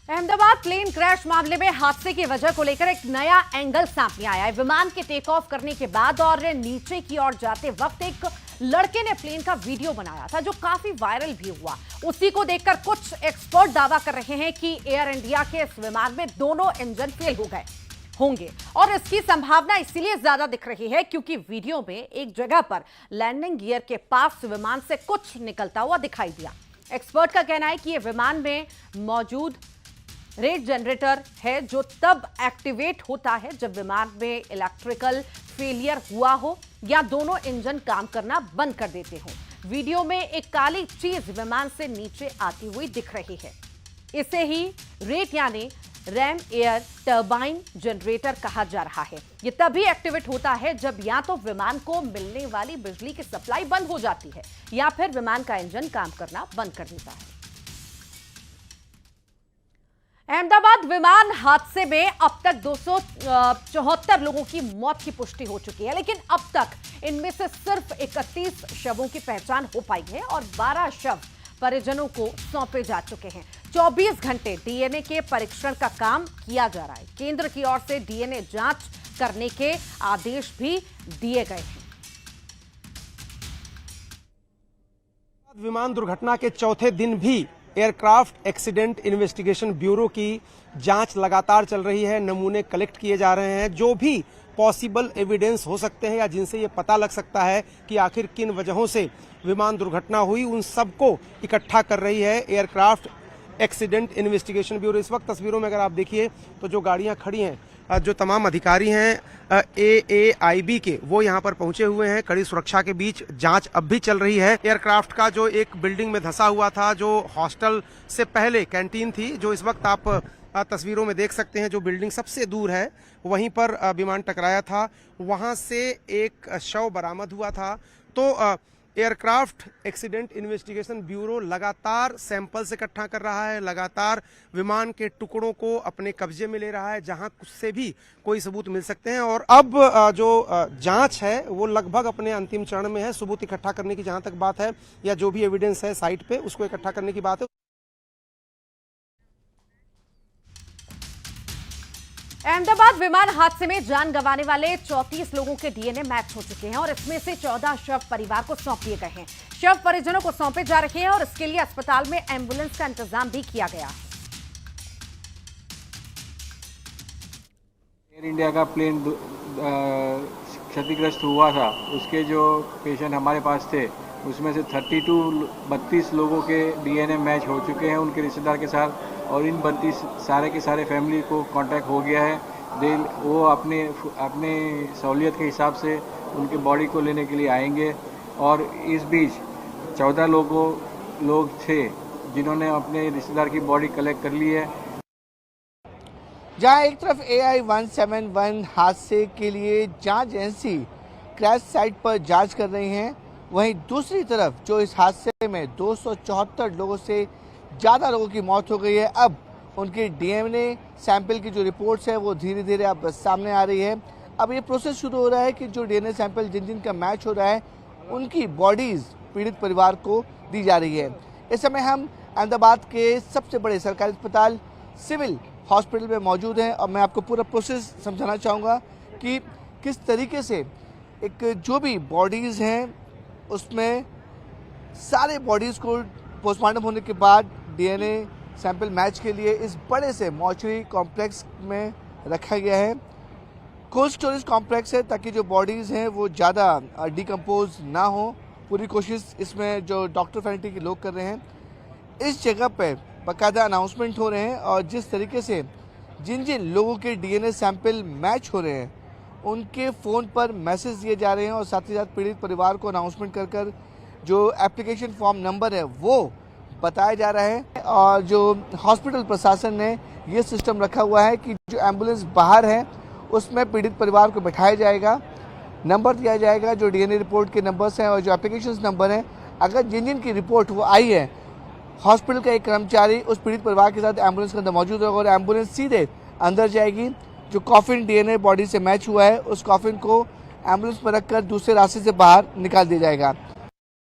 Ahmedabad plane crash मामले में हादसे की वजह को लेकर एक नया एंगल सामने आया है। विमान के टेक ऑफ करने के बाद और नीचे की ओर जाते वक्त एक लड़के ने प्लेन का वीडियो बनाया था जो काफी वायरल भी हुआ। उसी को देखकर कुछ एक्सपर्ट दावा कर रहे हैं कि एयर इंडिया के इस विमान में दोनों इंजन फेल हो गए होंगे और इसकी संभावना इसलिए ज्यादा दिख रही है क्योंकि वीडियो में एक जगह पर लैंडिंग गियर के पास विमान से कुछ निकलता हुआ दिखाई दिया। एक्सपर्ट का कहना है कि यह विमान में मौजूद रेट जनरेटर है जो तब एक्टिवेट होता है जब विमान में इलेक्ट्रिकल फेलियर हुआ हो या दोनों इंजन काम करना बंद कर देते हो। वीडियो में एक काली चीज विमान से नीचे आती हुई दिख रही है। इसे ही रेट यानी रैम एयर टरबाइन जनरेटर कहा जा रहा है। यह तभी एक्टिवेट होता है जब या तो विमान को मिलने वाली बिजली की सप्लाई बंद हो जाती है या फिर विमान का इंजन काम करना बंद कर देता है। अहमदाबाद विमान हादसे में अब तक 274 लोगों की मौत की पुष्टि हो चुकी है, लेकिन अब तक इनमें से सिर्फ 31 शवों की पहचान हो पाई है और 12 शव परिजनों को सौंपे जा चुके हैं। 24 घंटे डीएनए के परीक्षण का काम किया जा रहा है। केंद्र की ओर से डीएनए जांच करने के आदेश भी दिए गए हैं। विमान दुर्घटना के चौथे दिन भी एयरक्राफ्ट एक्सीडेंट इन्वेस्टिगेशन ब्यूरो की जांच लगातार चल रही है। नमूने कलेक्ट किए जा रहे हैं। जो भी पॉसिबल एविडेंस हो सकते हैं या जिनसे ये पता लग सकता है कि आखिर किन वजहों से विमान दुर्घटना हुई, उन सबको इकट्ठा कर रही है एयरक्राफ्ट एक्सीडेंट इन्वेस्टिगेशन ब्यूरो। इस वक्त तस्वीरों में अगर आप देखिए तो जो गाड़ियां खड़ी हैं, जो तमाम अधिकारी हैं AAIB के, वो यहाँ पर पहुंचे हुए हैं। कड़ी सुरक्षा के बीच जांच अब भी चल रही है। एयरक्राफ्ट का जो एक बिल्डिंग में धंसा हुआ था, जो हॉस्टल से पहले कैंटीन थी, जो इस वक्त आप तस्वीरों में देख सकते हैं, जो बिल्डिंग सबसे दूर है, वहीं पर विमान टकराया था। वहां से एक शव बरामद हुआ था। तो एयरक्राफ्ट एक्सीडेंट इन्वेस्टिगेशन ब्यूरो लगातार सैंपल्स इकट्ठा कर रहा है, लगातार विमान के टुकड़ों को अपने कब्जे में ले रहा है जहां उससे भी कोई सबूत मिल सकते हैं। और अब जो जांच है वो लगभग अपने अंतिम चरण में है। सबूत इकट्ठा करने की जहां तक बात है या जो भी एविडेंस है साइट पे, उसको इकट्ठा करने की बात है। अहमदाबाद विमान हादसे में जान गंवाने वाले 34 लोगों के डीएनए मैच हो चुके हैं और इसमें से 14 शव परिवार को सौंप दिए गए हैं। शव परिजनों को सौंपे जा रहे हैं और इसके लिए अस्पताल में एम्बुलेंस का इंतजाम भी किया गया। एयर इंडिया का प्लेन क्षतिग्रस्त हुआ था, उसके जो पेशेंट हमारे पास थे उसमें से 32 लोगों के डीएनए मैच हो चुके हैं उनके रिश्तेदार के साथ, और इन 32 सारे के सारे फैमिली को कांटेक्ट हो गया है। वो अपने सहूलियत के हिसाब से उनके बॉडी को लेने के लिए आएंगे। और इस बीच 14 लोग थे जिन्होंने अपने रिश्तेदार की बॉडी कलेक्ट कर ली है। जहां एक तरफ AI-171 हादसे के लिए जांच एजेंसी क्रैश साइट पर जांच कर रही हैं, वहीं दूसरी तरफ जो इस हादसे में 274 लोगों से ज़्यादा लोगों की मौत हो गई है, अब उनकी डीएनए सैंपल की जो रिपोर्ट्स है वो धीरे धीरे अब सामने आ रही है। अब ये प्रोसेस शुरू हो रहा है कि जो डीएनए सैंपल जिन जिन का मैच हो रहा है उनकी बॉडीज़ पीड़ित परिवार को दी जा रही है। इस समय हम अहमदाबाद के सबसे बड़े सरकारी अस्पताल सिविल हॉस्पिटल में मौजूद हैं और मैं आपको पूरा प्रोसेस समझाना चाहूँगा कि किस तरीके से एक जो भी बॉडीज़ हैं उसमें सारे बॉडीज़ को पोस्टमार्टम होने के बाद डीएनए सैंपल मैच के लिए इस बड़े से मॉर्चरी कॉम्प्लेक्स में रखा गया है। कोल्ड स्टोरेज कॉम्प्लेक्स है ताकि जो बॉडीज़ हैं वो ज़्यादा डिकम्पोज ना हो। पूरी कोशिश इसमें जो डॉक्टर फैकल्टी के लोग कर रहे हैं। इस जगह पर बाकायदा अनाउंसमेंट हो रहे हैं और जिस तरीके से जिन जिन लोगों के डीएनए सैंपल मैच हो रहे हैं उनके फ़ोन पर मैसेज दिए जा रहे हैं और साथ ही साथ पीड़ित परिवार को अनाउंसमेंट कर कर जो एप्लीकेशन फॉर्म नंबर है वो बताया जा रहा है। और जो हॉस्पिटल प्रशासन ने ये सिस्टम रखा हुआ है कि जो एम्बुलेंस बाहर है उसमें पीड़ित परिवार को बैठाया जाएगा, नंबर दिया जाएगा जो डीएनए रिपोर्ट के नंबर्स हैं और जो एप्लीकेशन नंबर हैं। अगर जिन जिन की रिपोर्ट वो आई है, हॉस्पिटल का एक कर्मचारी उस पीड़ित परिवार के साथ एम्बुलेंस के अंदर मौजूद होगा और एम्बुलेंस सीधे अंदर जाएगी। जो कॉफिन डीएनए बॉडी से मैच हुआ है उस कॉफिन को एम्बुलेंस पर रखकर दूसरे रास्ते से बाहर निकाल दिया जाएगा।